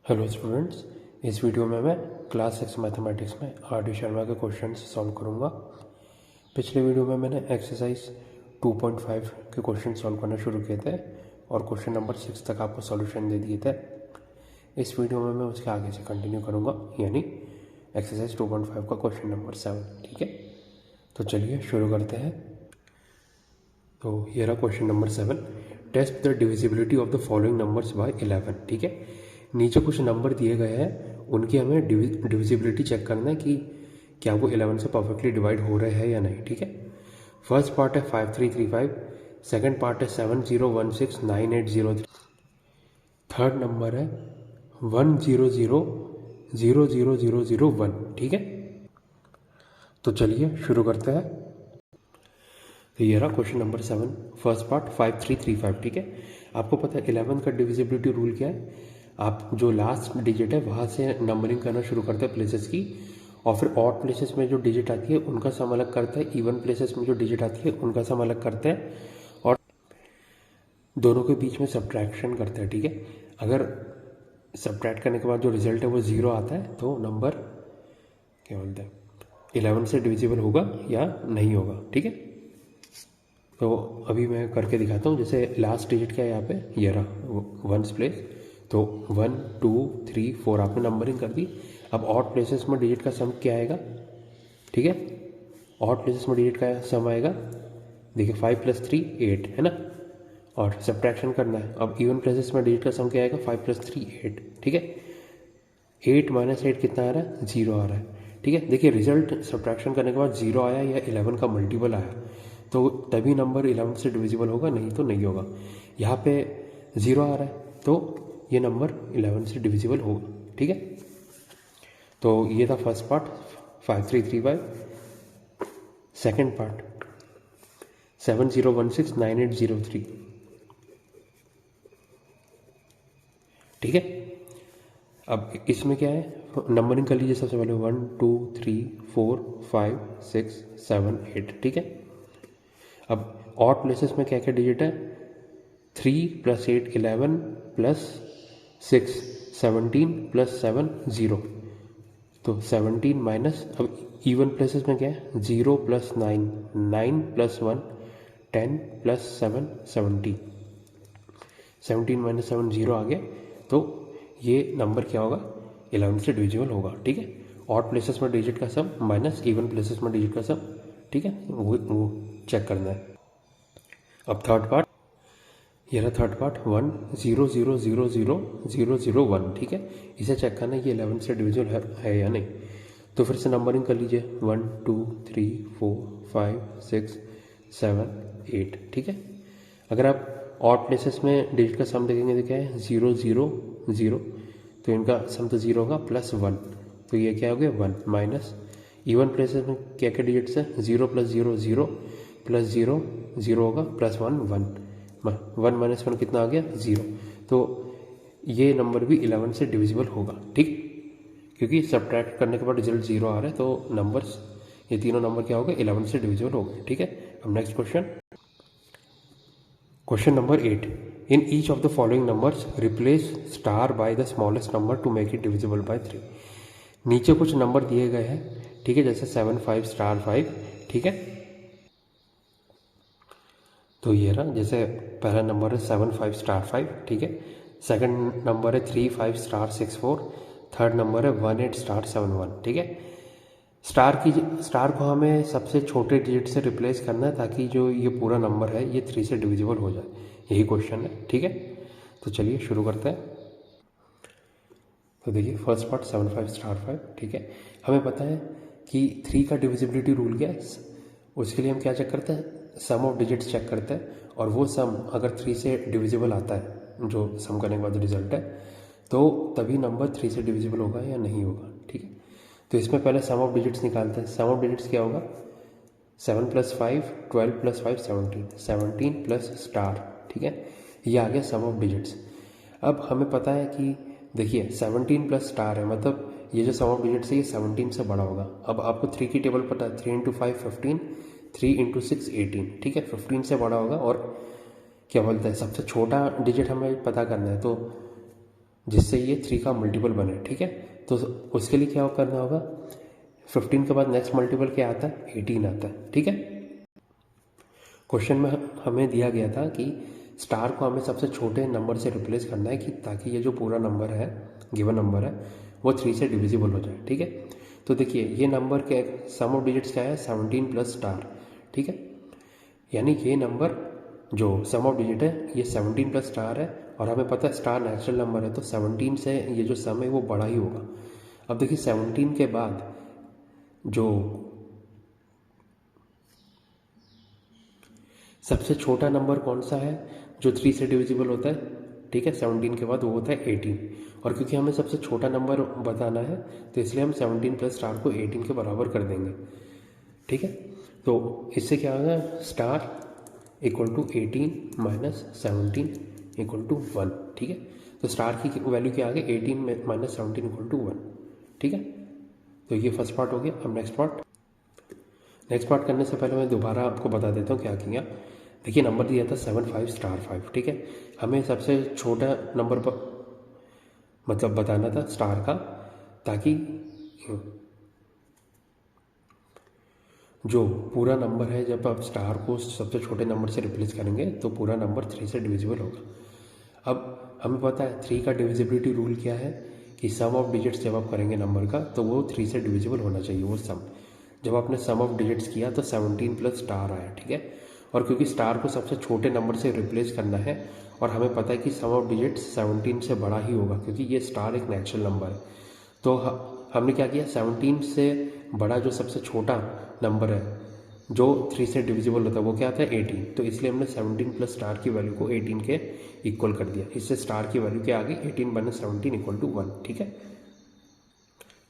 Hello students, इस video में मैं क्लास 6 मैथमेटिक्स में आर.डी. शर्मा के क्वेश्चंस सॉल्व करूंगा। पिछले वीडियो में मैंने एक्सरसाइज 2.5 के क्वेश्चन सॉल्व करना शुरू किए थे और क्वेश्चन नंबर 6 तक आपको सॉल्यूशन दे दिए थे। इस वीडियो में मैं उसके आगे से कंटिन्यू करूंगा, यानी एक्सरसाइज 2.5 का क्वेश्चन नंबर 7। ठीक है, तो चलिए शुरू करते हैं। तो ये रहा question number 7। Test the divisibility of the following numbers by 11। ठीक है, नीचे कुछ नंबर दिए गए हैं, उनकी हमें डिविजिबिलिटी चेक करना है कि क्या वो 11 से परफेक्टली डिवाइड हो रहे हैं या नहीं। ठीक है, फर्स्ट पार्ट है 5335, सेकंड पार्ट है 70169803, थर्ड नंबर है 1000001। ठीक है, तो चलिए शुरू करते हैं। तो ये रहा क्वेश्चन नंबर 7, फर्स्ट पार्ट 5335। ठीक है, आपको पता है 11 का डिविजिबिलिटी रूल क्या है। आप जो लास्ट डिजिट है वहाँ से नंबरिंग करना शुरू करते हैं प्लेसेस की, और फिर ऑड प्लेसेस में जो डिजिट आती है उनका सम अलग करते हैं, इवन प्लेसेस में जो डिजिट आती है उनका सम अलग करते हैं, और दोनों के बीच में सब्ट्रैक्शन करते हैं। ठीक है, अगर सब्ट्रैक्ट करने के बाद जो रिजल्ट है वो 0 आता है तो नंबर क्या बोलते हैं 11 से डिविजिबल होगा या नहीं होगा। ठीक है, तो अभी मैं करके दिखाता हूँ। जैसे लास्ट डिजिट क्या है यहाँ पे, ये रहा वंस प्लेस, तो 1 2 3 4 आपने नंबरिंग कर दी। अब ऑड प्लेसेस में डिजिट का सम क्या आएगा। ठीक है, ऑड प्लेसेस में डिजिट का सम आएगा, देखिए 5 + 3 8 है ना, और सब्ट्रैक्शन करना है। अब इवन प्लेसेस में डिजिट का सम क्या आएगा, 5 + 3 8। ठीक है, 8 - 8 कितना आ रहा है, 0 आ रहा है। ठीक है, देखिए रिजल्ट सब्ट्रैक्शन करने के बाद 0 आया या 11 का मल्टीपल आया तो तभी नंबर 11 से डिविजिबल होगा, नहीं तो नहीं होगा। यहाँ पे 0 आ रहा है तो ये नंबर 11 से डिविजिबल होगा। ठीक है, तो ये था फर्स्ट पार्ट 5335, सेकंड पार्ट 70169803। ठीक है, अब इसमें क्या है, नंबरिंग कर लीजिए। सबसे पहले 1 2 3 4 5 6 7 8। ठीक है, अब ऑड प्लेसेस में क्या क्या डिजिट है, 3 + 8 11 + 6 17 + 7 0, तो 17 माइनस, अब इवन प्लेसेस में क्या है, 0 + 9 9 + 1 10 + 7 17, 17 - 7 0 आ गया, तो ये नंबर क्या होगा, 11 से डिविजिबल होगा। ठीक है, ऑड प्लेसेस में डिजिट का सम माइनस इवन प्लेसेस में डिजिट का सम। ठीक है, वो चेक करना है। अब थर्ड पार्ट, ये रहा थर्ड पार्ट 1 0 0 0 0 0 0 1। ठीक है, इसे चेक करना है कि 11 से डिविजिबल है या नहीं। तो फिर से नंबरिंग कर लीजिए 1 2 3 4 5 6 7 8। ठीक है, अगर आप ऑड प्लेसेस में डिजिट का सम देखेंगे तो क्या है, 0 0 0, तो इनका सम तो 0 होगा, +1, तो ये क्या हो गया 1, माइनस इवन प्लेसेस में क्या क्या डिजिट्स है, 0 + 0 0 + 0 0 होगा, +1 1, 1 - 1 कितना आ गया, 0, तो ये नंबर भी 11 से डिविजिबल होगा। ठीक, क्योंकि सब्ट्रैक्ट करने के बाद रिजल्ट 0 आ रहा है तो नंबर्स, ये तीनों नंबर क्या हो गए, 11 से डिविजिबल हो गए। ठीक है, अब next question number 8, in each of the following numbers replace star by the smallest number two make it divisible by 3। नीचे कुछ नंबर दिए गए हैं। ठीक है, जैसे 7 5 5। ठीक है, तो ये रहा, जैसे पहला नंबर है 7 5 5। ठीक है, सेकंड नंबर है 3 5 6 4, थर्ड नंबर है 1 8 7 1। ठीक है, स्टार को हमें सबसे छोटे डिजिट से रिप्लेस करना है ताकि जो ये पूरा नंबर है ये 3 से डिविजिबल हो जाए, यही क्वेश्चन है। ठीक है, तो चलिए शुरू करते हैं। तो देखिए फर्स्ट पार्ट 7 5 5। ठीक है, हमें पता है कि 3 का डिविजिबिलिटी रूल क्या है, उसके लिए हम क्या चेक करते हैं, सम ऑफ डिजिट्स चेक करते हैं, और वो सम अगर 3 से डिविजिबल आता है, जो सम करने के बाद रिजल्ट है, तो तभी नंबर 3 से डिविजिबल होगा या नहीं होगा। ठीक है, तो इसमें पहले सम ऑफ डिजिट्स निकालते हैं। सम ऑफ डिजिट्स क्या होगा, 7 + 5 12 + 5 17, 17 प्लस स्टार। ठीक है, ये आ गया सम ऑफ डिजिट्स। अब हमें पता है कि देखिए 17 प्लस स्टार है, मतलब ये जो सम ऑफ डिजिट्स है ये 17 से बड़ा होगा। अब आपको 3 की टेबल पता है, 3 × 5 15, 3 × 6 18। ठीक है, 15 से बड़ा होगा, और क्या बोलते हैं सबसे छोटा डिजिट हमें पता करना है, तो जिससे ये 3 का मल्टीपल बने, ठीक है। तो उसके लिए क्या करना होगा, 15 के बाद नेक्स्ट मल्टीपल क्या आता है, 18 आता है, ठीक है। क्वेश्चन में हमें दिया गया था कि स्टार को हमें सबसे छोटे नंबर से रिप्लेस करना है कि ताकि ये जो पूरा नंबर है, गिवन नंबर है, वो 3 से डिविजिबल हो जाए, ठीक है। तो देखिए ये नंबर के सम ऑफ डिजिट्स क्या है, 17 प्लस स्टार, ठीक है। यानी ये नंबर जो सम ऑफ डिजिट है ये 17 प्लस स्टार है, और हमें पता है स्टार नेचुरल नंबर है, तो 17 से ये जो सम है वो बड़ा ही होगा। अब देखिए 17 के बाद जो सबसे छोटा नंबर कौन सा है जो 3 से डिविजिबल होता है, ठीक है, 17 के बाद वो होता है 18। और क्योंकि हमें सबसे छोटा नंबर बताना है तो इसलिए हम 17 प्लस स्टार को 18 के बराबर कर देंगे, ठीक है। तो इससे क्या होगा, star equal to 18 minus 17 equal to 1, ठीक है। तो स्टार की वैल्यू क्या आ गई, 18 माइनस 17 इक्वल टू 1, ठीक है। तो ये फर्स्ट पार्ट हो गया। अब नेक्स्ट पार्ट करने से पहले मैं दोबारा आपको बता देता हूँ क्या किया। देखिए नंबर दिया था 7 5 स्टार 5, ठीक है। हमें सबसे छोटा नंबर पर मतलब बताना था स्टार का, ताकि जो पूरा नंबर है जब आप स्टार को सबसे छोटे नंबर से रिप्लेस करेंगे तो पूरा नंबर 3 से डिविजिबल होगा। अब हमें पता है 3 का डिविजिबिलिटी रूल क्या है कि सम ऑफ डिजिट्स जब आप करेंगे नंबर का तो वो 3 से डिविजिबल होना चाहिए वो सम। जब आपने सम ऑफ डिजिट्स किया तो 17 प्लस स्टार आया, ठीक है। और क्योंकि स्टार को सबसे छोटे नंबर से रिप्लेस करना है और हमें पता है कि सम ऑफ डिजिट्स 17 से बड़ा ही होगा क्योंकि ये स्टार एक नेचुरल नंबर है, तो हमने क्या किया, 17 से बड़ा जो सबसे छोटा नंबर है जो 3 से डिविजिबल होता है वो क्या आता है, 18। तो इसलिए हमने 17 प्लस स्टार की वैल्यू को 18 के इक्वल कर दिया। इससे स्टार की वैल्यू क्या आ गई, 18 माइनस 17 इक्वल टू 1, ठीक है।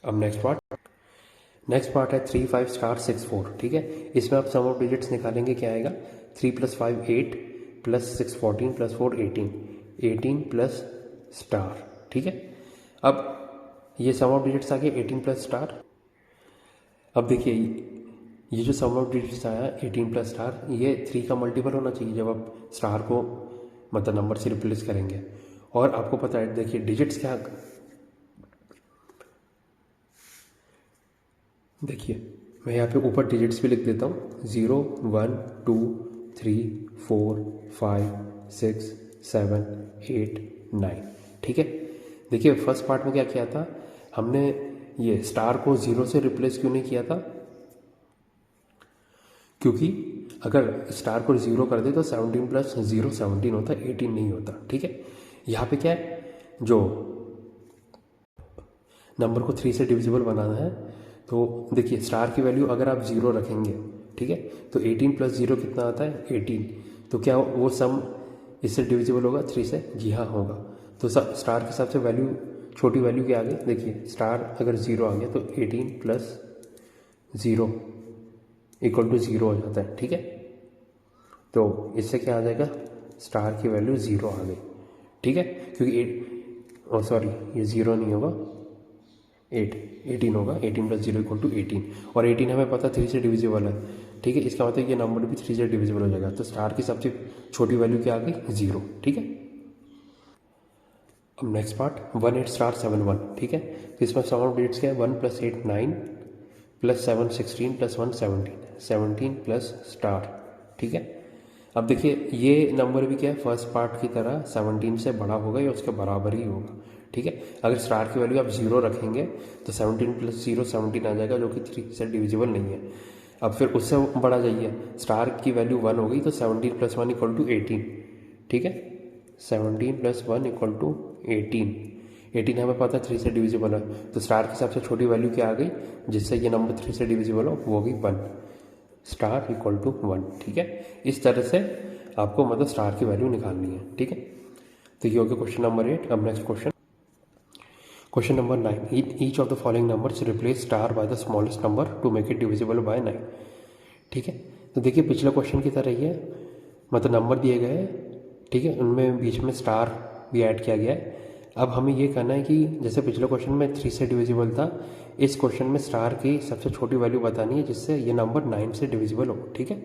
अब नेक्स्ट पार्ट है 3 5 स्टार 6 4, ठीक है। इसमें आप सम ऑफ डिजिट्स निकालेंगे, क्या आएगा, 3 plus 5 8 plus 6 14 plus 4 18 plus star, ठीक है। अब ये सम ऑफ डिजिट्स आ गए 18 प्लस स्टार। अब देखिए ये जो सम ऑफ डिजिट्स आया 18 प्लस स्टार, ये 3 का मल्टीपल होना चाहिए जब आप स्टार को मतलब नंबर से रिप्लेस करेंगे। और आपको पता है देखिए डिजिट्स क्या, देखिए मैं यहाँ पे ऊपर डिजिट्स भी लिख देता हूँ, 0 1 2 3 4 5 6 7 8 9, ठीक है। देखिए फर्स्ट पार्ट में क्या किया था हमने, ये स्टार को 0 से रिप्लेस क्यों नहीं किया था, क्योंकि अगर स्टार को 0 कर दे तो 17 प्लस 0 17 होता, 18 नहीं होता, ठीक है। यहाँ पे क्या है, जो नंबर को 3 से डिविजिबल बनाना है तो देखिए स्टार की वैल्यू अगर आप 0 रखेंगे, ठीक है, तो 18 प्लस 0 कितना आता है, 18। तो क्या वो सम इससे डिविजिबल होगा 3 से, जी हाँ होगा। तो स्टार के हिसाब से वैल्यू, छोटी वैल्यू क्या आ गई, देखिए स्टार अगर 0 आ गया तो 18 प्लस 0 इक्वल टू 0 हो जाता है, ठीक है। तो इससे क्या आ जाएगा, स्टार की वैल्यू 0 आ गई, ठीक है। क्योंकि सॉरी ये 0 नहीं होगा, 18 होगा, 18 प्लस 0 इक्वल टू 18। और 18 हमें पता 3 से डिविजिबल है, ठीक है। इसका मतलब ये नंबर भी 3 से डिविजिबल हो जाएगा। तो स्टार की सबसे छोटी वैल्यू क्या आ गई, 0, ठीक है। अब नेक्स्ट पार्ट 1 8 स्टार 7 1, ठीक है। तो इसमें सम ऑफ डिजिट्स क्या है, 1 plus 8 9 plus 7 16 plus 1 17 plus star, ठीक है। अब देखिए ये नंबर भी क्या है, फर्स्ट पार्ट की तरह 17 से बड़ा होगा या उसके बराबर ही होगा, ठीक है। अगर स्टार की वैल्यू आप 0 रखेंगे तो 17 प्लस 0 17 आ जाएगा, जो कि 3 से डिविजिबल नहीं है। अब फिर उससे बढ़ा जाइए, स्टार की वैल्यू 1 हो गई तो 17 प्लस 1 इक्वल टू 18, ठीक है। 17 प्लस 1 इक्वल टू 18 हमें पता है 3 से डिविजिबल है, तो स्टार की सबसे छोटी वैल्यू क्या आ गई जिससे ये नंबर 3 से डिविजिबल हो, वो होगी 1, स्टार इक्वल टू 1, ठीक है। इस तरह से आपको मतलब स्टार की वैल्यू निकालनी है, ठीक है। तो ये हो गया क्वेश्चन नंबर 8। अब next question number 9, each of the following numbers replace star by the smallest number two make it divisible by 9, ठीक है। तो देखिए पिछले क्वेश्चन की तरह ही है, मतलब नंबर दिए गए हैं, ठीक है, उनमें बीच में स्टार भी ऐड किया गया है। अब हमें ये करना है कि जैसे पिछले क्वेश्चन में 3 से डिविजिबल था, इस क्वेश्चन में स्टार की सबसे छोटी वैल्यू बतानी है जिससे ये नंबर 9 से डिविजिबल हो, ठीक है।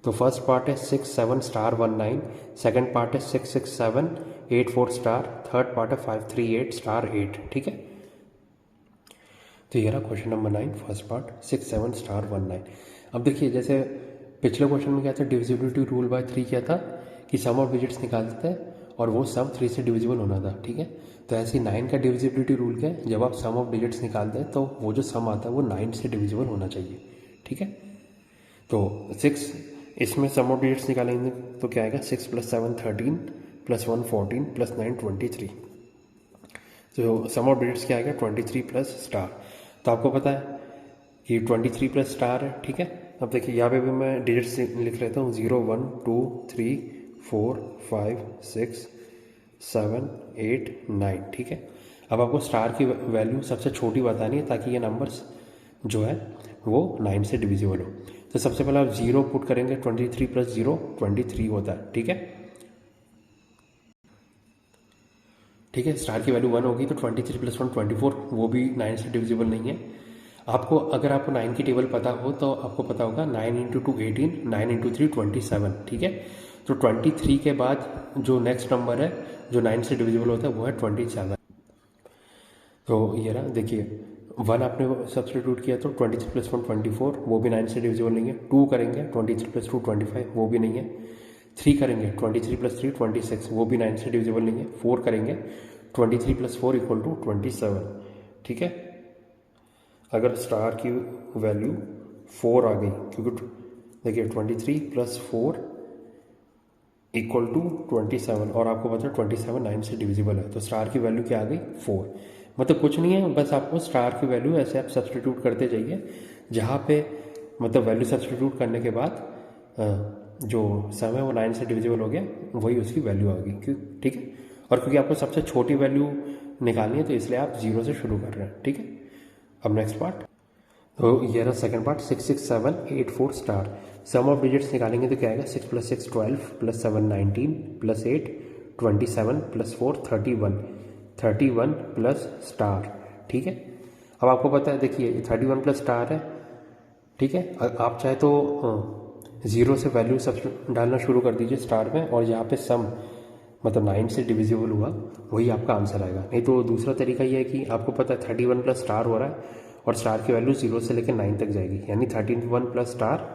तो फर्स्ट पार्ट है 6 7 स्टार 1 9, सेकेंड पार्ट है 6 6 7 8 4 स्टार, थर्ड पार्ट है 5 3 8 स्टार 8, ठीक है। तो ये रहा question number 9 first part 6 7 star 1 9। अब देखिए जैसे पिछले क्वेश्चन में क्या था, डिविजिबिलिटी रूल बाय 3 क्या था कि सम ऑफ डिजिट्स निकालते हैं और वो सम 3 से डिविजिबल होना था, ठीक है। तो ऐसे 9 का डिविजिबिलिटी रूल क्या है, जब आप सम ऑफ डिजिट्स निकालते हैं तो वो जो सम आता है वो 9 से डिविजिबल होना चाहिए, ठीक है। तो 6 इसमें सम ऑफ डिजिट्स निकालेंगे तो क्या आएगा, 6 + 7 13 + 1 14 + 9 23। तो सम ऑफ डिजिट्स क्या आएगा, 23 प्लस स्टार। तो आपको पता है कि 23 प्लस स्टार है, ठीक है। अब देखिए यहाँ पे भी मैं डिजिट्स लिख लेता हूँ, 0 1 2 3 4 5 6 7 8 9, ठीक है। अब आपको स्टार की वैल्यू सबसे छोटी बतानी है ताकि ये नंबर्स जो है वो 9 से डिविजिबल हो। तो सबसे पहले आप 0 पुट करेंगे, 23 + 0 23 होता है, ठीक है। ठीक है, स्टार की वैल्यू 1 होगी तो 23 + 1 24, वो भी 9 से डिविजिबल नहीं है। आपको अगर आपको 9 की टेबल पता हो तो आपको पता होगा 9 × 2 18, 9 × 3 27, ठीक है। तो 23 के बाद जो नेक्स्ट नंबर है जो 9 से डिविजिबल होता है वो है 27। तो ये रहा, देखिए 1 आपने सब्सटीट्यूट किया तो 23 + 1 24, वो भी 9 से डिविजिबल नहीं है। 2 करेंगे 23 + 2 25, वो भी नहीं है। 3 करेंगे 23 + 3 26, वो भी 9 से डिविजिबल नहीं है। 4 करेंगे 23 + 4 = 27, ठीक है। अगर स्टार की वैल्यू 4 आ गई, क्योंकि देखिए 23 + 4 = 27 और आपको पता है 27 9 से डिविजिबल है, तो स्टार की वैल्यू क्या आ गई, 4। मतलब कुछ नहीं है, बस आपको स्टार की वैल्यू ऐसे आप सब्सटीट्यूट करते जाइए, जहाँ पे मतलब वैल्यू सब्सटीट्यूट करने के बाद जो सम है वो 9 से डिविजिबल हो गया, वही उसकी वैल्यू आ गई, क्यों, ठीक है। और क्योंकि आपको सबसे छोटी वैल्यू निकालनी है तो इसलिए आप 0 से शुरू कर रहे हैं, ठीक है। अब नेक्स्ट पार्ट, तो ये रहा second part 6 6 7 8 4 star. Sum of digits निकालेंगे तो क्या आएगा, 6 + 6 12 + 7 19 + 8 27 + 4 31 प्लस स्टार, ठीक है। अब आपको पता है, देखिए 31 प्लस स्टार है, ठीक है। आप चाहे तो 0 से वैल्यू सब डालना शुरू कर दीजिए स्टार में, और यहाँ पे सम मतलब 9 से डिविजिबल हुआ वही आपका आंसर आएगा। नहीं तो दूसरा तरीका ये है कि आपको पता है 31 प्लस स्टार हो रहा है और स्टार की वैल्यू 0 से लेकर 9 तक जाएगी, यानी 31 plus star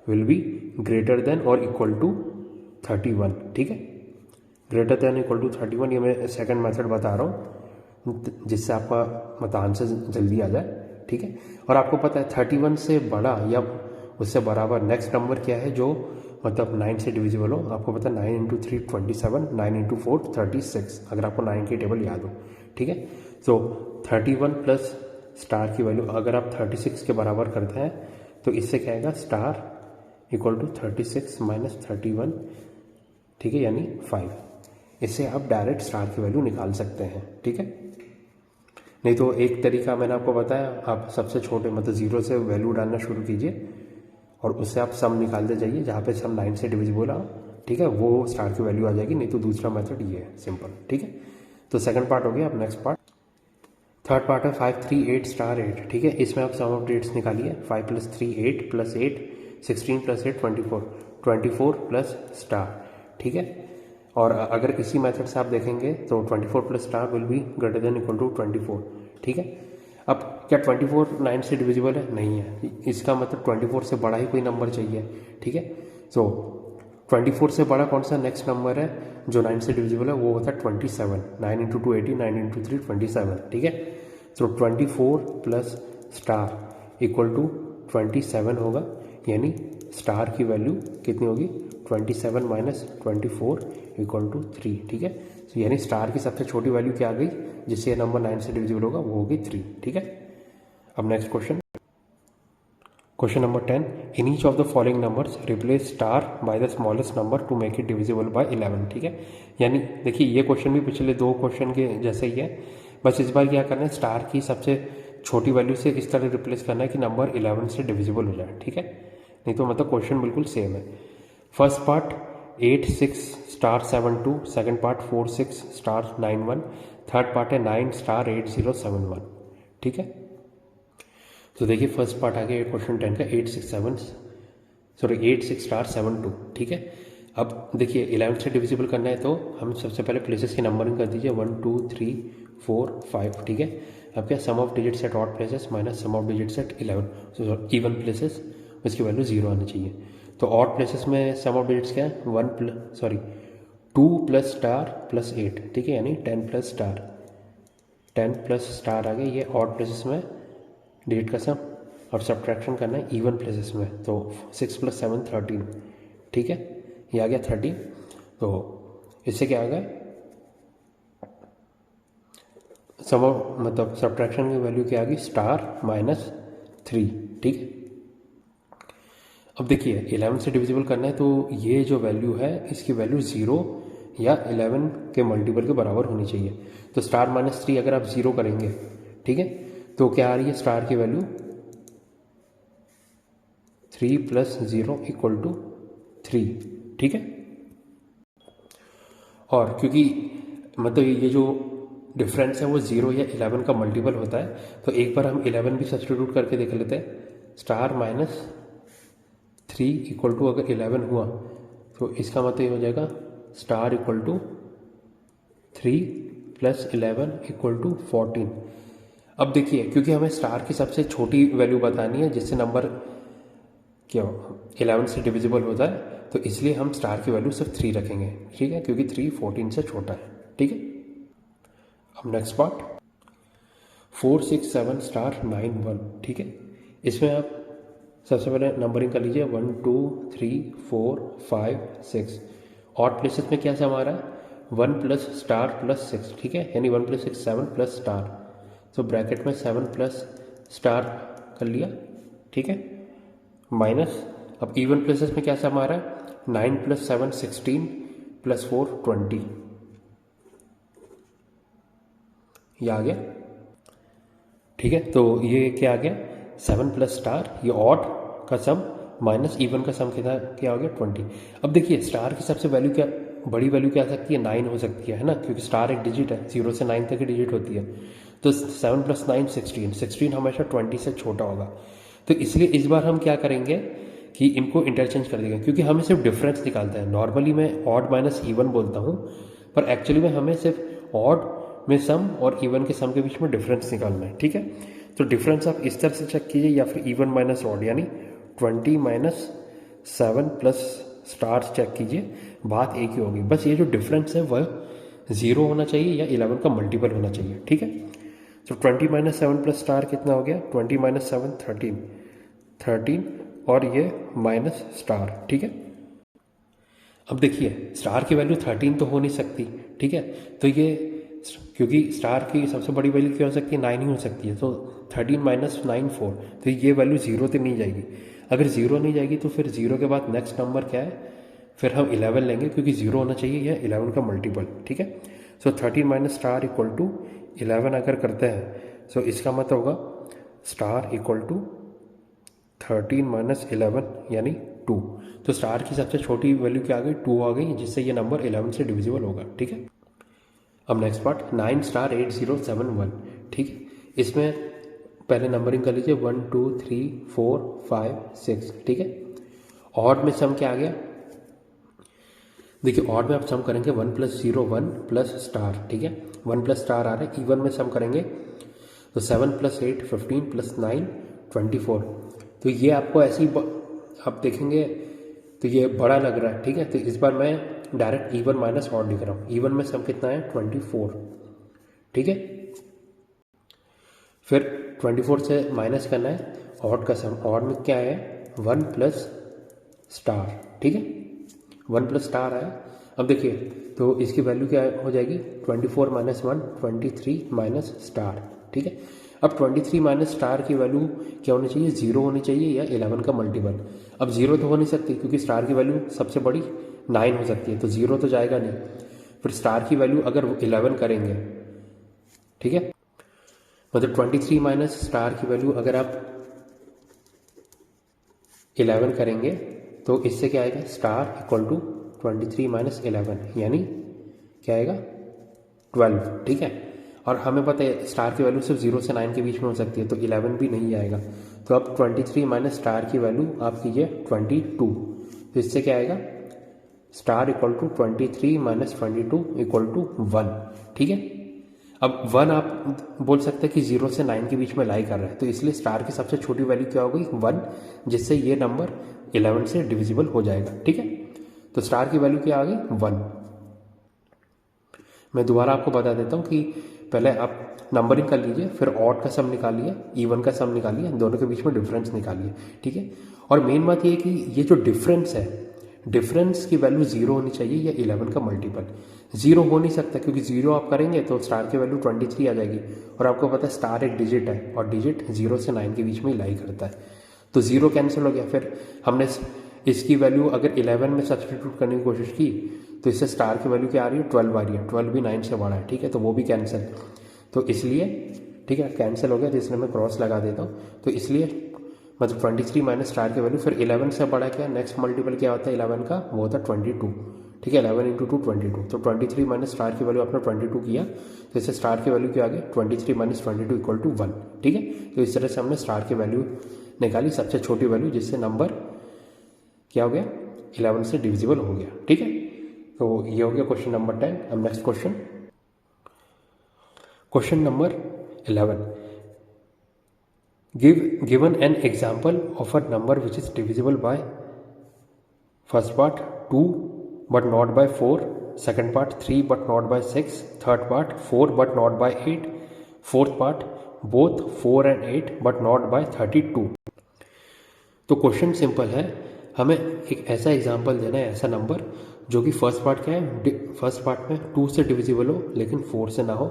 will be greater then और इक्वल टू 31, ठीक है। ग्रेटर देन इक्वल टू 31, ये मैं सेकंड मेथड बता रहा हूँ जिससे आपका मतलब आंसर जल्दी आ जाए, ठीक है। और आपको पता है 31 से बड़ा या उससे बराबर नेक्स्ट नंबर क्या है जो मतलब 9 से डिविजिबल हो। आपको पता है 9 × 3 27, 9 × 4 36, अगर आपको 9 की टेबल याद हो, ठीक है। तो 31 प्लस स्टार की वैल्यू अगर आप 36 के बराबर करते हैं तो इससे क्या आएगा, स्टार = 36 - 31, ठीक है, यानी 5। इससे आप डायरेक्ट स्टार की वैल्यू निकाल सकते हैं, ठीक है। नहीं तो एक तरीका मैंने आपको बताया, आप सबसे छोटे मतलब 0 से वैल्यू डालना शुरू कीजिए और उससे आप सम निकालते जाइए, जहाँ पे सम 9 से डिविजिबल हो, ठीक है, वो स्टार की वैल्यू आ जाएगी। नहीं तो दूसरा मेथड ये है, सिंपल, ठीक है। तो सेकंड पार्ट हो गया। अब नेक्स्ट पार्ट, थर्ड पार्ट है 5 3 8 स्टार 8, ठीक है। इसमें आप सम ऑफ डिजिट्स निकालिए, 5 + 3 8 + 8 16 + 8 24 प्लस स्टार, ठीक है। और अगर इसी मेथड से आप देखेंगे तो 24 plus star will be greater than equal to 24, ठीक है। अब क्या 24 9 से डिविजिबल है? नहीं है। इसका मतलब 24 से बड़ा ही कोई नंबर चाहिए, ठीक है। सो 24 से बड़ा कौन सा नेक्स्ट नंबर है जो 9 से डिविजिबल है, वो होता है 27। 9 × 2 18, 9 × 3 27, ठीक है। सो 24 प्लस स्टार इक्वल टू 27 होगा, यानी स्टार की वैल्यू कितनी होगी, 27 - 24 = 3, ठीक है। तो यानी स्टार की सबसे छोटी वैल्यू क्या आ गई जिससे नंबर 9 से डिविजिबल होगा, वो होगी 3, ठीक है। अब next question number 10, in each of the following numbers replace star by the smallest number two make it divisible by 11, ठीक है। यानी देखिए ये क्वेश्चन भी पिछले दो क्वेश्चन के जैसे ही है, बस इस बार क्या करना है, स्टार की सबसे छोटी वैल्यू से इस तरह रिप्लेस करना है कि नंबर 11 से डिविजिबल हो जाए, ठीक है। नहीं तो मतलब क्वेश्चन बिल्कुल सेम है। First part 8 6 star 7 2, second part 4 6 star 9 1, third part है 9 स्टार 8 0 7 1, ठीक है। तो देखिए फर्स्ट पार्ट आ गया क्वेश्चन 10 का, 8 6 7 सॉरी 8 6 स्टार 7 2, ठीक है। अब देखिए 11 से डिविजिबल करना है तो हम सबसे पहले प्लेसेस की नंबरिंग कर दीजिए 1 2 3 4 5, ठीक है। अब क्या sum of digits at odd places minus sum of digits at 11 even places, उसकी वैल्यू 0 आनी चाहिए। तो ऑड प्लेसेस में सम ऑफ डिजिट्स क्या है 2 प्लस स्टार प्लस 8, ठीक है, यानी 10 प्लस स्टार, 10 प्लस स्टार आ गया। ये ऑड प्लेसेस में डिजिट का सम। अब सब्ट्रैक्शन करना है इवन प्लेसेस में, तो 6 + 7 13, ठीक है, ये आ गया 13। तो इससे क्या आ गया सम ऑफ मतलब सब्ट्रैक्शन की वैल्यू क्या आ गई स्टार -3, ठीक है। अब देखिए 11 से डिविजिबल करना है तो ये जो वैल्यू है इसकी वैल्यू 0 या 11 के मल्टीपल के बराबर होनी चाहिए। तो स्टार -3 अगर आप 0 करेंगे, ठीक है, तो क्या आ रही है स्टार की वैल्यू 3 + 0 = 3, ठीक है। और क्योंकि मतलब ये जो डिफरेंस है वो 0 या 11 का मल्टीपल होता है, तो एक बार हम 11 भी सब्स्टिट्यूट करके देख लेते हैं। स्टार -3 = अगर 11 हुआ तो इसका मतलब ये हो जाएगा स्टार = 3 + 11 = 14। अब देखिए क्योंकि हमें स्टार की सबसे छोटी वैल्यू बतानी है जिससे नंबर क्या 11 से डिविजिबल होता है, तो इसलिए हम स्टार की वैल्यू सिर्फ 3 रखेंगे, ठीक है, क्योंकि 3 14 से छोटा है, ठीक है। अब नेक्स्ट पार्ट 4 6 7 स्टार 9 1, ठीक है। इसमें आप सबसे पहले नंबरिंग कर लीजिए 1 2 3 4 5 6। ऑड प्लेसेस में क्या सम आ रहा है 1 + स्टार + 6, ठीक है, यानी 1 + 6 7 + स्टार। तो ब्रैकेट में 7 + स्टार कर लिया, ठीक है, माइनस। अब इवन प्लेसेस में क्या सम आ रहा है 9 + 7 16 + 4 20, ये आ गया, ठीक है। तो ये क्या आ गया 7 + स्टार, ये ऑड का सम माइनस इवन का सम कितना क्या हो गया 20। अब देखिए स्टार की सबसे वैल्यू क्या बड़ी वैल्यू क्या आ सकती है 9 हो सकती है ना, क्योंकि स्टार एक डिजिट है, 0 से 9 तक की डिजिट होती है। तो 7 + 9 16, 16 हमेशा 20 से छोटा होगा। तो इसलिए इस बार हम क्या करेंगे कि इनको इंटरचेंज कर देंगे, क्योंकि हमें सिर्फ डिफरेंस निकालता है। नॉर्मली मैं ऑड माइनस इवन बोलता हूँ, पर एक्चुअली में हमें सिर्फ ऑड में सम और इवन के सम के बीच में डिफरेंस निकालना है, ठीक है। तो डिफरेंस आप इस तरह से चेक कीजिए या फिर इवन माइनस ऑड, यानी 20 - 7 + स्टार चेक कीजिए, बात एक ही होगी। बस ये जो डिफरेंस है वह 0 होना चाहिए या 11 का मल्टीपल होना चाहिए, ठीक है। तो 20 - 7 + स्टार कितना हो गया 20 - 7 13 और ये माइनस स्टार, ठीक है। अब देखिए स्टार की वैल्यू 13 तो हो नहीं सकती, ठीक है। तो ये क्योंकि स्टार की सबसे बड़ी वैल्यू क्या हो सकती है 9 ही हो सकती है, तो 13 - 9 4, तो ये वैल्यू 0 तो नहीं जाएगी। अगर 0 नहीं जाएगी तो फिर 0 के बाद नेक्स्ट नंबर क्या है, फिर हम 11 लेंगे, क्योंकि 0 होना चाहिए यह 11 का मल्टीपल, ठीक है। सो 13 - स्टार = 11 अगर करते हैं, सो इसका मतलब होगा स्टार = 13 - 11 यानी 2। तो स्टार की सबसे छोटी वैल्यू क्या आ गई 2 आ गई, जिससे ये नंबर 11 से डिविजिबल होगा, ठीक है। अब नेक्स्ट पार्ट 9 स्टार 8 0 7 1, ठीक है। इसमें पहले नंबरिंग कर लीजिए 1 2 3 4 5 6, ठीक है। ऑड में सम क्या आ गया, देखिए ऑड में आप सम करेंगे 1 + 0 1 + स्टार, ठीक है, 1 + स्टार आ रहा है। इवन में सम करेंगे तो 7 + 8 15 + 9 24। तो ये आपको ऐसे ही आप देखेंगे तो ये बड़ा लग रहा है, ठीक है। तो इस बार मैं डायरेक्ट इवन माइनस ऑड लिख रहा हूँ। इवन में सम कितना है 24, ठीक है। फिर 24 से माइनस करना है ऑड का सम। ऑड में क्या है 1 + स्टार, ठीक है, 1 + स्टार आया। अब देखिए तो इसकी वैल्यू क्या हो जाएगी 24 - 1 23 - स्टार, ठीक है। अब 23 - स्टार की वैल्यू क्या होनी चाहिए 0 होनी चाहिए या 11 का मल्टीपल। अब 0 तो हो नहीं सकती, क्योंकि स्टार की वैल्यू सबसे बड़ी 9 हो सकती है, तो 0 तो जाएगा नहीं। फिर स्टार की वैल्यू अगर 11 करेंगे, ठीक है, मतलब 23 - स्टार की वैल्यू अगर आप 11 करेंगे तो इससे क्या आएगा स्टार = 23 - 11 यानी क्या आएगा 12, ठीक है। और हमें पता है स्टार की वैल्यू सिर्फ 0 से 9 के बीच में हो सकती है, तो 11 भी नहीं आएगा। तो अब 23 माइनस स्टार की वैल्यू आप कीजिए 22, तो इससे क्या आएगा star equal to 23 minus 22 equal to 1, ठीक है। अब 1 आप बोल सकते हैं कि 0 से 9 के बीच में लाई कर रहा है, तो इसलिए स्टार की सबसे छोटी वैल्यू क्या हो गई 1, जिससे ये नंबर 11 से डिविजिबल हो जाएगा, ठीक है। तो स्टार की वैल्यू क्या आ गई 1। मैं दोबारा आपको बता देता हूँ कि पहले आप नंबरिंग कर लीजिए, फिर ऑड का सम निकालिए, इवन का सम निकालिए, दोनों के बीच में डिफरेंस निकालिए, ठीक है। और मेन बात ये है कि ये जो डिफरेंस है, डिफरेंस की वैल्यू 0 होनी चाहिए या 11 का मल्टीपल। 0 हो नहीं सकता, क्योंकि 0 आप करेंगे तो स्टार की वैल्यू 23 आ जाएगी, और आपको पता है स्टार एक डिजिट है और डिजिट 0 से 9 के बीच में ही लाई करता है, तो 0 कैंसिल हो गया। फिर हमने इसकी वैल्यू अगर 11 में सब्सटीट्यूट करने की कोशिश की तो इससे स्टार की वैल्यू क्या आ रही है 12 आ रही है, 12 भी 9 से बड़ा है, ठीक है, तो वो भी कैंसिल, तो इसलिए ठीक है कैंसिल हो गया, तो इसलिए मैं क्रॉस लगा देता हूँ। तो इसलिए मतलब 23 माइनस स्टार की वैल्यू, फिर 11 से बड़ा क्या नेक्स्ट मल्टीपल क्या होता है 11 का, वो होता है 22, ठीक है, 11 इंटू 2 22, तो 23 माइनस स्टार की वैल्यू आपने 22 किया, तो इससे स्टार की वैल्यू क्या आ गई 23 माइनस 22 इक्वल टू 1, ठीक है। तो इस तरह से हमने स्टार की वैल्यू निकाली, सबसे छोटी वैल्यू, जिससे नंबर क्या हो गया 11 से डिविजिबल हो गया, ठीक है। तो ये हो गया क्वेश्चन नंबर 10। अब next question number 11, given an example of a number which is divisible by first part 2 but not by 4, second part 3 but not by 6, third part 4 but not by 8, fourth part both 4 and 8 but not by 32। तो question simple है, हमें एक ऐसा example देना है, ऐसा number जो कि फर्स्ट पार्ट क्या है, फर्स्ट पार्ट में 2 से डिविजिबल हो लेकिन 4 से ना हो,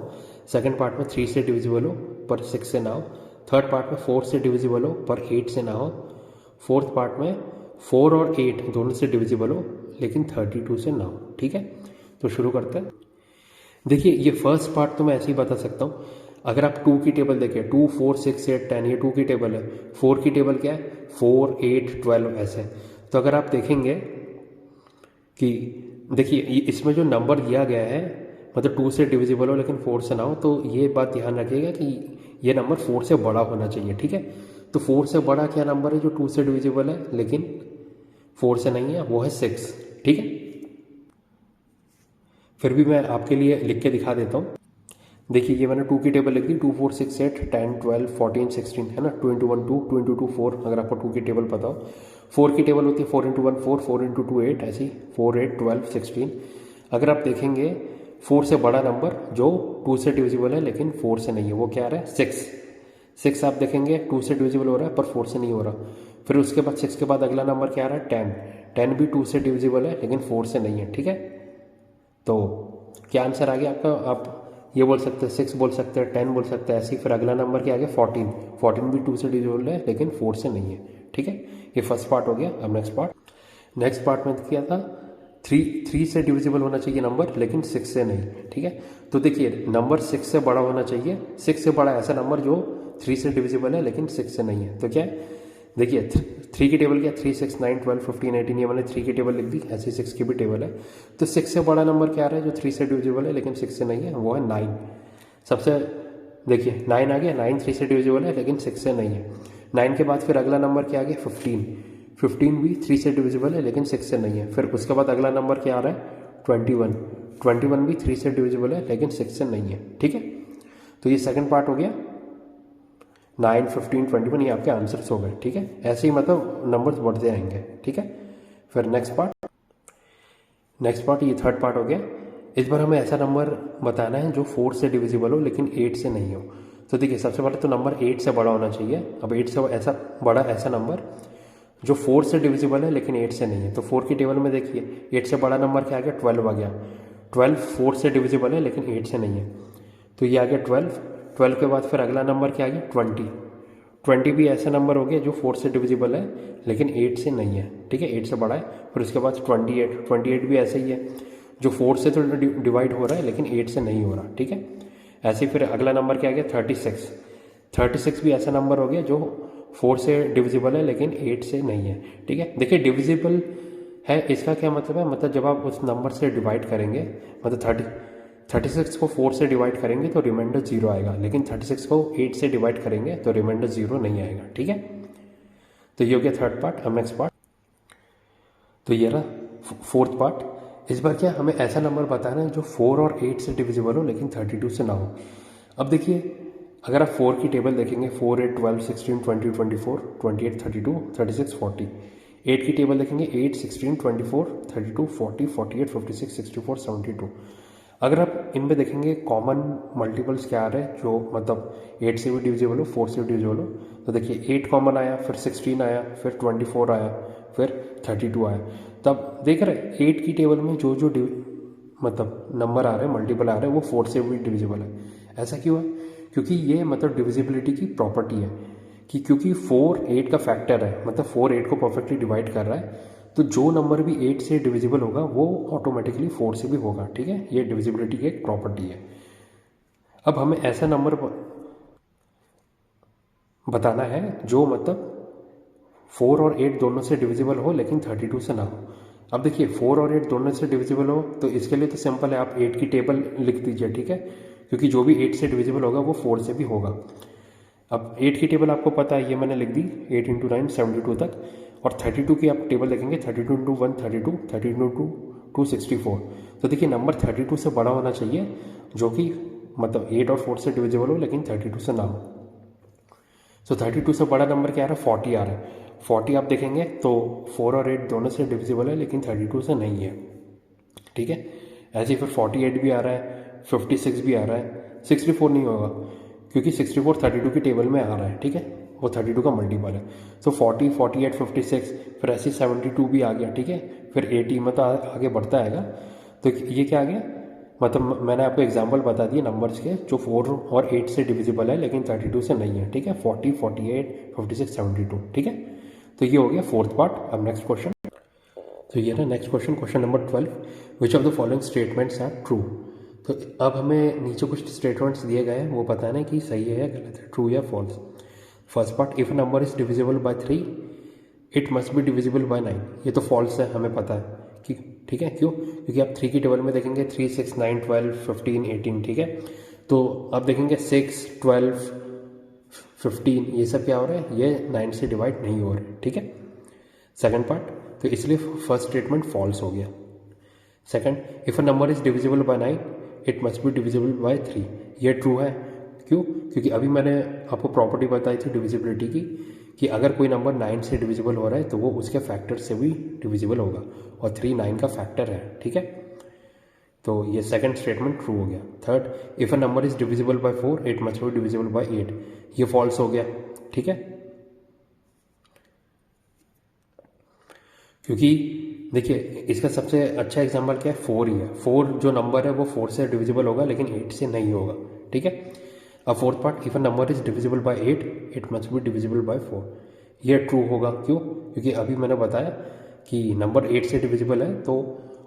सेकंड पार्ट में 3 से डिविजिबल हो पर 6 से ना हो, थर्ड पार्ट में 4 से डिविजिबल हो पर 8 से ना हो, फोर्थ पार्ट में 4 और 8 दोनों से डिविजिबल हो लेकिन 32 से ना हो, ठीक है। तो शुरू करते हैं। देखिए ये फर्स्ट पार्ट तो मैं ऐसे ही बता सकता हूँ, अगर आप 2 की टेबल देखें 2 4 6 8 10, ये 2 की टेबल है, 4 की टेबल क्या है 4 8 12 ऐसे। तो अगर आप देखेंगे कि देखिए इसमें जो नंबर दिया गया है मतलब 2 से डिविजिबल हो लेकिन 4 से ना हो, तो ये बात ध्यान रखिएगा कि ये नंबर 4 से बड़ा होना चाहिए, ठीक है। तो 4 से बड़ा क्या नंबर है जो 2 से डिविजिबल है लेकिन 4 से नहीं है, वो है 6, ठीक है। फिर भी मैं आपके लिए लिख के दिखा देता हूँ। देखिए ये मैंने 2 की टेबल लिख दी, 2 4 6 8 10 12 14 16 है ना, 2 इंटू 1 2, 2 इंटू 2 4, अगर आपको 2 की टेबल पता हो। 4 की टेबल होती है 4 इंटू 1 4, 4 इंटू 2 8, ऐसी 4 8 12 16। अगर आप देखेंगे 4 से बड़ा नंबर जो 2 से डिविजिबल है लेकिन 4 से नहीं है, वो क्या आ रहा है 6 आप देखेंगे 2 से डिविजिबल हो रहा है पर 4 से नहीं हो रहा। फिर उसके बाद 6 के बाद अगला नंबर क्या आ रहा है 10 भी 2 से डिविजिबल है लेकिन 4 से नहीं है, ठीक है। तो क्या आंसर आ गया आपका, आप ये बोल सकते हैं 6 बोल सकते हैं, 10 बोल सकते हैं, ऐसे ही। फिर अगला नंबर क्या आ गया 14 भी 2 से डिविजिबल है लेकिन 4 से नहीं है, ठीक है। ये फर्स्ट पार्ट हो गया। अब नेक्स्ट पार्ट में किया था 3 से डिविजिबल होना चाहिए नंबर लेकिन 6 से नहीं, ठीक है। तो देखिए नंबर 6 से बड़ा होना चाहिए, 6 से बड़ा ऐसा नंबर जो 3 से डिविजिबल है लेकिन 6 से नहीं है। तो क्या है देखिए 3 की टेबल क्या 3 6 9 12 15 18, ये मैंने 3 की टेबल लिख दी, ऐसी 6 की भी टेबल है। तो 6 से बड़ा नंबर क्या आ रहा है जो 3 से डिविजिबल है लेकिन 6 से नहीं है, वो है 9। सबसे देखिए 9 आ गया, 9 3 से डिविजिबल है लेकिन 6 से नहीं है। 9 के बाद फिर अगला नंबर क्या आ गया 15 भी 3 से डिविजिबल है लेकिन 6 से नहीं है। फिर उसके बाद अगला नंबर क्या आ रहा है 21 भी 3 से डिविजिबल है लेकिन 6 से नहीं है, ठीक है। तो ये सेकंड पार्ट हो गया 9 15 21, ये आपके आंसर्स हो गए, ठीक है। ऐसे ही मतलब नंबर्स बढ़ते आएंगे, ठीक है। फिर नेक्स्ट पार्ट ये थर्ड पार्ट हो गया। इस बार हमें ऐसा नंबर बताना है जो 4 से डिविजिबल हो लेकिन 8 से नहीं हो। तो देखिए सबसे पहले तो नंबर 8 से बड़ा होना चाहिए। अब 8 से ऐसा बड़ा ऐसा नंबर जो 4 से डिविजिबल है लेकिन 8 से नहीं है। तो 4 की टेबल में देखिए 8 से बड़ा नंबर क्या आ गया 12 आ गया। 12 4 से डिविजिबल है लेकिन 8 से नहीं है, तो ये आ गया 12 के बाद फिर अगला नंबर क्या आ गया 20 भी ऐसा नंबर हो गया जो 4 से डिविजिबल है लेकिन 8 से नहीं है, ठीक है, 8 से बड़ा है। फिर उसके बाद 28 भी ऐसे ही है जो 4 से तो डिवाइड हो रहा है लेकिन 8 से नहीं हो रहा, ठीक है। ऐसे फिर अगला नंबर क्या आ गया 36 भी ऐसा नंबर हो गया जो 4 से डिविजिबल है लेकिन 8 से नहीं है, ठीक है। देखिए डिविजिबल है इसका क्या मतलब है, मतलब जब आप उस नंबर से डिवाइड करेंगे मतलब 36 को 4 से डिवाइड करेंगे तो रिमाइंडर 0 आएगा, लेकिन 36 को 8 से डिवाइड करेंगे तो रिमाइंडर 0 नहीं आएगा। ठीक है, तो ये हो गया थर्ड पार्ट। अब नेक्स्ट पार्ट, तो ये रहा फोर्थ पार्ट। इस बार क्या हमें ऐसा नंबर बताना है जो 4 और 8 से डिविजिबल हो लेकिन 32 से ना हो। अब देखिए, अगर आप 4 की टेबल देखेंगे, 4, 8, 12, 16, 20, 24, 28, 32, 36, 40। 8 की टेबल देखेंगे, 8, 16, 24, 32, 40, 48, 56, 64, 72। अगर आप इनमें देखेंगे कॉमन मल्टीपल्स क्या आ रहे हैं, जो मतलब 8 से भी डिविजिबल हो, 4 से भी डिविजिबल हो, तो देखिए 8 कॉमन आया, फिर 16 आया, फिर 24 आया, फिर 32 आया। तब देख रहे 8 की टेबल में जो जो मतलब नंबर आ रहे हैं, मल्टीपल आ रहे हैं, वो 4 से भी डिविजिबल है। ऐसा क्यों है? क्योंकि ये मतलब डिविजिबिलिटी की प्रॉपर्टी है कि क्योंकि 4 8 का फैक्टर है, मतलब 4 8 को परफेक्टली डिवाइड कर रहा है, तो जो नंबर भी 8 से डिविजिबल होगा वो ऑटोमेटिकली 4 से भी होगा। ठीक है, ये डिविजिबिलिटी की एक प्रॉपर्टी है। अब हमें ऐसा नंबर बताना है जो मतलब 4 और 8 दोनों से डिविजिबल हो लेकिन 32 से ना हो। अब देखिए 4 और 8 दोनों से डिविजिबल हो तो इसके लिए तो सिंपल है, आप 8 की टेबल लिख दीजिए। ठीक है, क्योंकि जो भी 8 से डिविजिबल होगा वो 4 से भी होगा। अब 8 की टेबल आपको पता है, ये मैंने लिख दी, 8 इंटू 9 72 तक। और 32 की आप टेबल देखेंगे, 32 इंटू 1 32, 32 इंटू 2 64। तो देखिए नंबर 32 से बड़ा होना चाहिए, जो कि मतलब 8 और 4 से डिविजिबल हो लेकिन 32 से ना हो। सो 32 से बड़ा नंबर क्या आ रहा है? 40 आ रहा है। 40 आप देखेंगे तो 4 और 8 दोनों से डिविजिबल है लेकिन 32 से नहीं है। ठीक है, ऐसे ही फिर 48 भी आ रहा है, 56 भी आ रहा है, 64 नहीं होगा क्योंकि 64 32 की टेबल में आ रहा है। ठीक है, वो 32 का मल्टीपल है। सो 40, 48, 56, फिर ऐसे 72 भी आ गया। ठीक है, फिर 80, मतलब आगे बढ़ता आएगा। तो ये क्या आ गया, मतलब मैंने आपको एग्जांपल बता दिए नंबर्स के जो 4 और 8 से डिविजिबल है लेकिन 32 से नहीं है। ठीक है, 40, 48, 56, 72। ठीक है, तो ये हो गया फोर्थ पार्ट। अब नेक्स्ट क्वेश्चन, तो ये ना next question, question number 12, which of the following statements are true. तो अब हमें नीचे कुछ स्टेटमेंट्स दिए गए हैं, वो बताना है कि सही है या गलत है, ट्रू या false. First part, if number is divisible by 3 it must be divisible by 9। ये तो फॉल्स है, हमें पता है कि ठीक है, क्यों? क्योंकि आप 3 की टेबल में देखेंगे 3, 6, 9, 12, 15, 18। ठीक है, तो आप देखेंगे 6, 12, 15 ये सब क्या हो रहा है, ये 9 से डिवाइड नहीं हो रहे। ठीक है, सेकंड पार्ट, तो इसलिए फर्स्ट स्टेटमेंट फॉल्स हो गया। Second, if a number is divisible by 9 it must be divisible by 3। ये ट्रू है, क्यों? क्योंकि अभी मैंने आपको प्रॉपर्टी बताई थी डिविजिबिलिटी की कि अगर कोई नंबर 9 से डिविजिबल हो रहा है तो वो उसके फैक्टर से भी डिविजिबल होगा, और 3 9 का फैक्टर है। ठीक है, तो ये सेकंड स्टेटमेंट ट्रू हो गया। Third, if a number is divisible by 4 it must be divisible bye 8। ये फॉल्स हो गया। ठीक है, क्योंकि देखिए इसका सबसे अच्छा एग्जांपल क्या है, 4 ही है। 4 जो नंबर है वो 4 से डिविजिबल होगा लेकिन 8 से नहीं होगा। ठीक है, अब fourth part, if a number is divisible bye 8 it must be divisible by 4। ये ट्रू होगा, क्यों? क्योंकि अभी मैंने बताया कि नंबर 8 से डिविजिबल है तो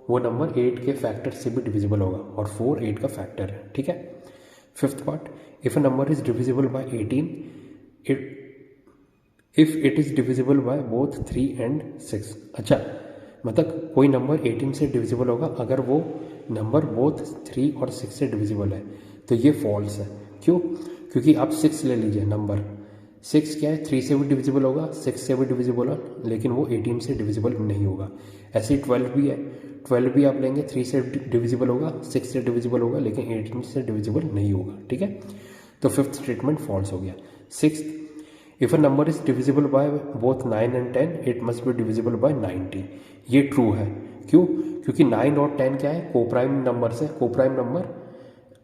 वो नंबर 8 के फैक्टर से भी डिविजिबल होगा, और 4 8 का फैक्टर है। ठीक है, fifth part, if a number is divisible bye 18 if it is divisible by both 3 and 6। अच्छा, मतलब कोई नंबर 18 से डिविजिबल होगा अगर वो नंबर बोथ 3 और 6 से डिविजिबल है, तो ये फॉल्स है। क्यों? क्योंकि आप 6 ले लीजिए, नंबर 6 क्या है, 3 से भी डिविजिबल होगा, 6 से भी डिविजिबल होगा, लेकिन वो 18 से डिविजिबल नहीं होगा। ऐसे ही 12 भी है, 12 भी आप लेंगे, 3 से डिविजिबल होगा, 6 से डिविजिबल होगा, लेकिन 18 से डिविजिबल नहीं होगा। ठीक है, तो फिफ्थ स्टेटमेंट फॉल्स हो गया। Sixth, if a number is divisible by both 9 and 10 it must be divisible bye 90। ये ट्रू है, क्यों? क्योंकि 9 और 10 क्या है, कोप्राइम नंबर से। कोप्राइम नंबर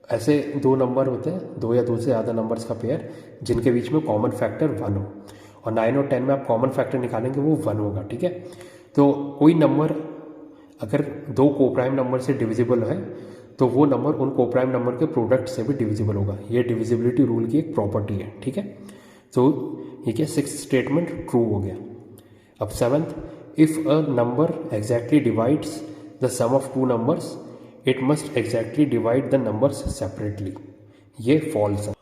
ऐसे दो नंबर होते हैं, दो या दो से ज़्यादा नंबर्स का पेयर जिनके बीच में कॉमन फैक्टर 1 हो, और 9 और 10 में आप कॉमन फैक्टर निकालेंगे वो 1 होगा। ठीक है, तो कोई नंबर अगर दो कोप्राइम नंबर से डिविजिबल है तो वो नंबर उन कोप्राइम नंबर के प्रोडक्ट से भी डिविजिबल होगा। ये डिविजिबिलिटी रूल की एक प्रॉपर्टी है। ठीक है, तो ये क्या, सिक्स स्टेटमेंट ट्रू हो गया। अब seventh, if a number exactly divides the sum of two numbers it must exactly divide the numbers separately. ये फॉल्स है।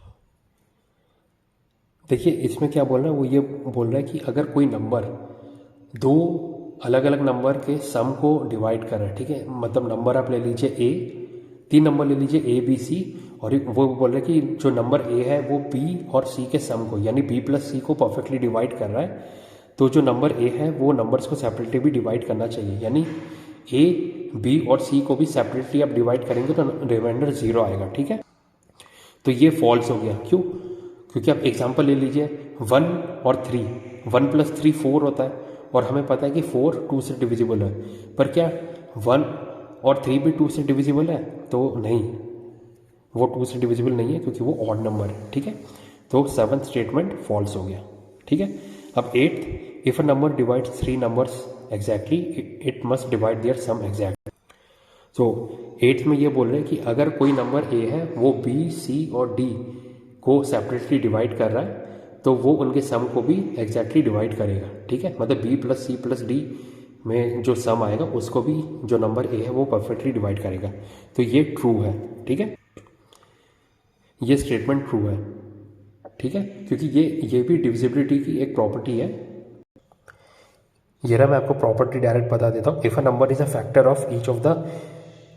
देखिए इसमें क्या बोल रहा है, वो ये बोल रहा है कि अगर कोई नंबर दो अलग अलग नंबर के सम को डिवाइड कर रहा है, ठीक है, मतलब नंबर आप ले लीजिए a तीन नंबर ले लीजिए ए बी सी, और वो बोल रहे हैं कि जो नंबर ए है वो बी और सी के सम को, यानी बी प्लस सी को परफेक्टली डिवाइड कर रहा है। तो जो नंबर ए है वो नंबर्स को सेपरेटली भी डिवाइड करना चाहिए, यानी ए बी और सी को भी सेपरेटली आप डिवाइड करेंगे तो रिमाइंडर 0 आएगा। ठीक है, तो ये फॉल्स हो गया। क्यों? क्योंकि आप एग्जाम्पल ले लीजिए 1 और 3, 1 प्लस 3 4 होता है, और हमें पता है कि 4 2 से डिविजिबल है, पर क्या 1 और 3 भी 2 से डिविजिबल है? तो नहीं, वो 2 से डिविजिबल नहीं है क्योंकि वो ऑड नंबर है। ठीक है, तो 7th स्टेटमेंट फॉल्स हो गया। ठीक है, अब 8th, if a number divides 3 numbers exactly it must divide their sum exact. तो 8th में ये बोल रहे हैं कि अगर कोई नंबर ए है वो बी सी और डी को सेपरेटली डिवाइड कर रहा है तो वो उनके सम को भी एग्जैक्टली डिवाइड करेगा। ठीक है, मतलब B plus C plus D में जो सम आएगा उसको भी जो नंबर ए है वो परफेक्टली डिवाइड करेगा। तो ये ट्रू है। ठीक है, ये स्टेटमेंट ट्रू है। ठीक है, क्योंकि ये भी डिविजिबिलिटी की एक प्रॉपर्टी है। ये रहा, मैं आपको प्रॉपर्टी डायरेक्ट बता देता हूँ। If a number is a factor of each of the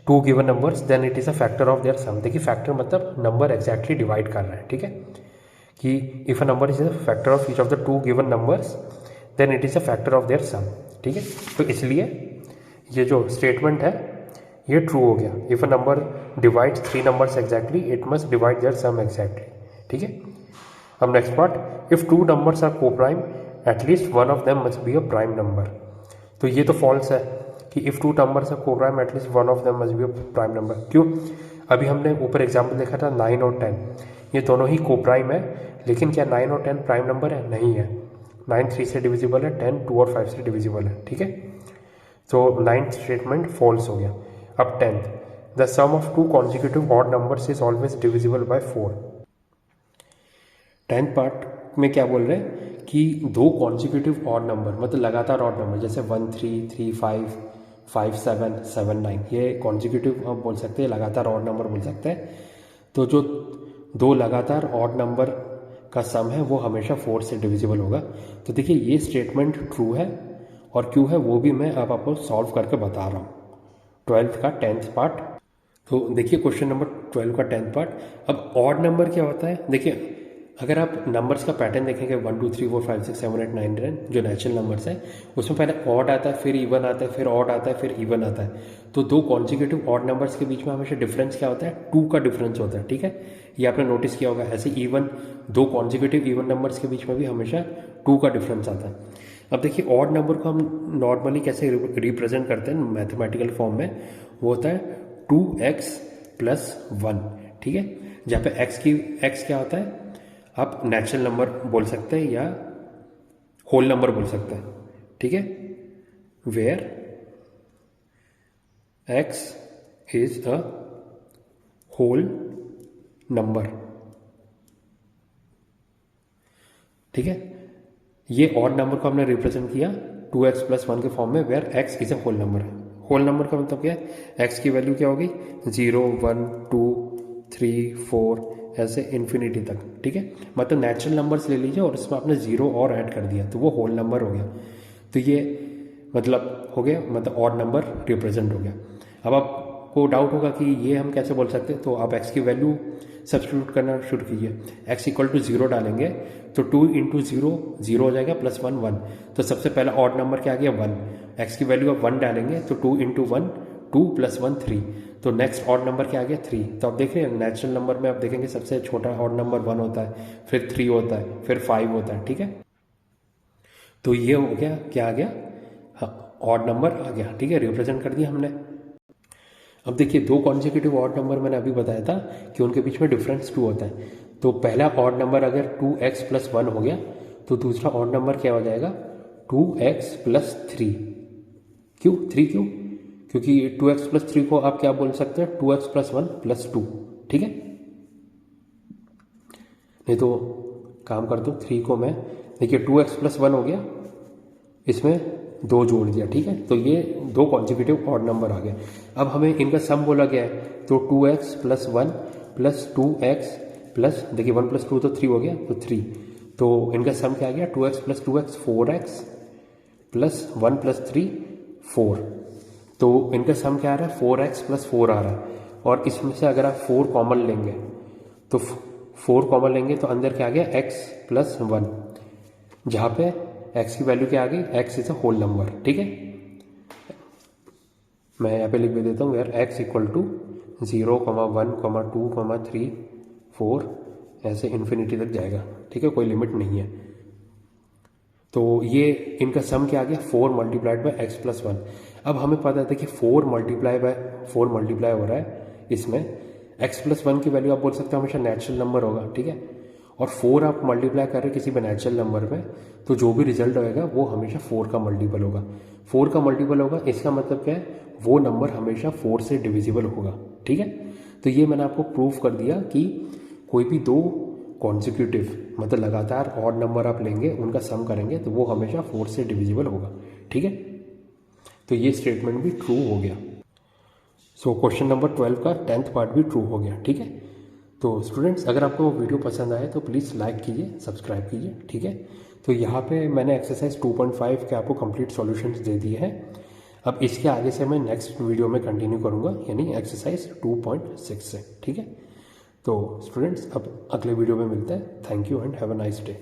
two given numbers then it is a factor of their sum. देखिए, फैक्टर मतलब नंबर एग्जैक्टली डिवाइड कर रहा है। ठीक है, कि if a number is a factor of each of the two given numbers then it is a factor of their sum. ठीक है, तो इसलिए ये जो स्टेटमेंट है ये ट्रू हो गया। If a number divides 3 numbers exactly it must divide their sum exactly. ठीक है, अब next part, if 2 numbers are co prime at least one of them must be a prime number. तो ये तो फॉल्स है कि if 2 numbers are co prime at least one of them must be a prime number. क्यों? अभी हमने ऊपर example देखा था 9 और 10, ये दोनों ही को प्राइम है, लेकिन क्या 9 और 10 प्राइम नंबर है? नहीं है। 9 3 से डिविजिबल है, 10 2 और 5 से डिविजिबल है। ठीक है, तो 9th स्टेटमेंट फॉल्स हो गया। अब 10th, the sum of 2 consecutive odd numbers is always divisible by 4। 10th part में क्या बोल रहे हैं कि 2 कॉन्जिक्यूटिव ऑड नंबर मतलब लगातार ऑड नंबर, जैसे 1 3 3 5 5 7 7 9, ये कॉन्जिक्यूटिव आप बोल सकते हैं, लगातार ऑड नंबर बोल सकते हैं। तो जो 2 लगातार ऑड नंबर का सम है वो हमेशा 4 से डिविजिबल होगा। तो देखिए, ये स्टेटमेंट ट्रू है, और क्यों है वो भी मैं अब आपको सॉल्व करके बता रहा हूँ। 12th का 10th पार्ट, तो देखिए क्वेश्चन नंबर 12 का 10th पार्ट। अब ऑड नंबर क्या होता है? देखिए, अगर आप नंबर्स का पैटर्न देखेंगे 1 2 3 4 5 6 7 8 9 10 जो नेचुरल नंबर्स है, उसमें पहले ऑड आता है, फिर इवन आता है, फिर ऑड आता है, फिर इवन आता है। तो 2 कॉन्जिक्यूटिव ऑड नंबर्स के बीच में हमेशा डिफरेंस क्या होता है? 2 का डिफरेंस होता है। ठीक है, ये आपने नोटिस किया होगा। ऐसे इवन 2 कॉन्जिक्यूटिव इवन नंबर्स के बीच में भी हमेशा 2 का डिफरेंस आता है। अब देखिए, ऑड नंबर को हम नॉर्मली कैसे रिप्रेजेंट करते हैं मैथमेटिकल फॉर्म में? वो होता है 2x + 1। ठीक है, जहाँ पे x क्या होता है? आप नेचुरल नंबर बोल सकते हैं या होल नंबर बोल सकते हैं। ठीक है, where x is a whole number. ठीक है, ये ऑड नंबर को हमने रिप्रेजेंट किया 2x + 1 के फॉर्म में, where x is a whole number. Whole number का मतलब क्या है? x की वैल्यू क्या होगी? 0 1 2 3 4 ऐसे इन्फिनिटी तक। ठीक है, मतलब नेचुरल नंबर्स ले लीजिए और इसमें आपने 0 और ऐड कर दिया तो वो होल नंबर हो गया। तो ये मतलब हो गया, मतलब ऑड नंबर रिप्रेजेंट हो गया। अब आपको डाउट होगा कि ये हम कैसे बोल सकते हैं, तो आप x की वैल्यू सब्स्टिट्यूट करना शुरू कीजिए। x = 0 डालेंगे तो 2 × 0 0 हो जाएगा, +1 1। तो सबसे पहला ऑड नंबर क्या आ गया? 1। x की वैल्यू आप 1 डालेंगे तो 2 × 1 2 + 1 3। तो नेक्स्ट ऑड नंबर क्या आ गया? 3। तो आप देख रहे हैं नेचुरल नंबर में आप देखेंगे सबसे छोटा ऑड नंबर 1 होता है, फिर 3 होता है, फिर 5 होता है। ठीक है, तो ये हो गया, क्या आ गया? हाँ, ऑड नंबर आ गया। ठीक है, रिप्रेजेंट कर दिया हमने। अब देखिए, 2 कॉन्जिक्यूटिव ऑड नंबर मैंने अभी बताया था कि उनके बीच में डिफरेंस 2 होता है। तो पहला ऑड नंबर अगर 2x + 1 हो गया तो दूसरा ऑड नंबर क्या हो जाएगा? 2x + 3। क्यों 3? क्यों? क्योंकि 2x + 3 को आप क्या बोल सकते हैं? 2x + 1 + 2। ठीक है, नहीं तो काम कर दो, 3 को मैं, देखिए 2x + 1 हो गया, इसमें 2 जोड़ दिया। ठीक है, तो ये 2 कॉन्जिक्यूटिव ऑड नंबर आ गए। अब हमें इनका सम बोला गया है, तो 2x + 1 + 2x प्लस, देखिए 1 + 2 तो 3 हो गया, तो 3। तो इनका सम क्या आ गया? 2x + 2x 4x + 1 + 3 4। तो इनका सम क्या आ रहा है? 4x + 4 आ रहा है। और इसमें से अगर आप 4 कॉमन लेंगे तो 4 कॉमन लेंगे तो अंदर क्या आ गया x+1, जहाँ पे x की वैल्यू क्या आ गई, x is a whole number. ठीक है, मैं यहाँ पे लिख भी देता हूँ वेयर x इक्वल टू 0, 1, 2, 3, 4 ऐसे इन्फिनिटी तक जाएगा। ठीक है, कोई लिमिट नहीं है। तो ये इनका सम क्या आ गया, 4 मल्टीप्लाइड बाई x+1। अब हमें पता था कि 4 मल्टीप्लाई हो रहा है इसमें, x+1 की वैल्यू आप बोल सकते हो हमेशा नेचुरल नंबर होगा। ठीक है, और 4 आप मल्टीप्लाई कर रहे हैं किसी भी नेचुरल नंबर में, तो जो भी रिजल्ट होएगा वो हमेशा 4 का मल्टीपल होगा। 4 का मल्टीपल होगा, इसका मतलब क्या है, वो नंबर हमेशा 4 से डिविजिबल होगा। ठीक है, तो ये मैंने आपको प्रूव कर दिया कि कोई भी दो कॉन्सिक्यूटिव मतलब लगातार ऑड नंबर आप लेंगे, उनका सम करेंगे तो वो हमेशा 4 से डिविजिबल होगा। ठीक है, तो ये स्टेटमेंट भी ट्रू हो गया। सो क्वेश्चन नंबर 12 का 10th पार्ट भी ट्रू हो गया। ठीक है, तो स्टूडेंट्स अगर आपको वो वीडियो पसंद आए तो प्लीज़ लाइक कीजिए, सब्सक्राइब कीजिए। ठीक है, तो यहाँ पे मैंने एक्सरसाइज 2.5 के आपको कंप्लीट सॉल्यूशंस दे दिए हैं। अब इसके आगे से मैं नेक्स्ट वीडियो में कंटिन्यू करूँगा, यानी एक्सरसाइज 2.6 से। ठीक है, तो स्टूडेंट्स अब अगले वीडियो में मिलते हैं। Thank you and have a nice day.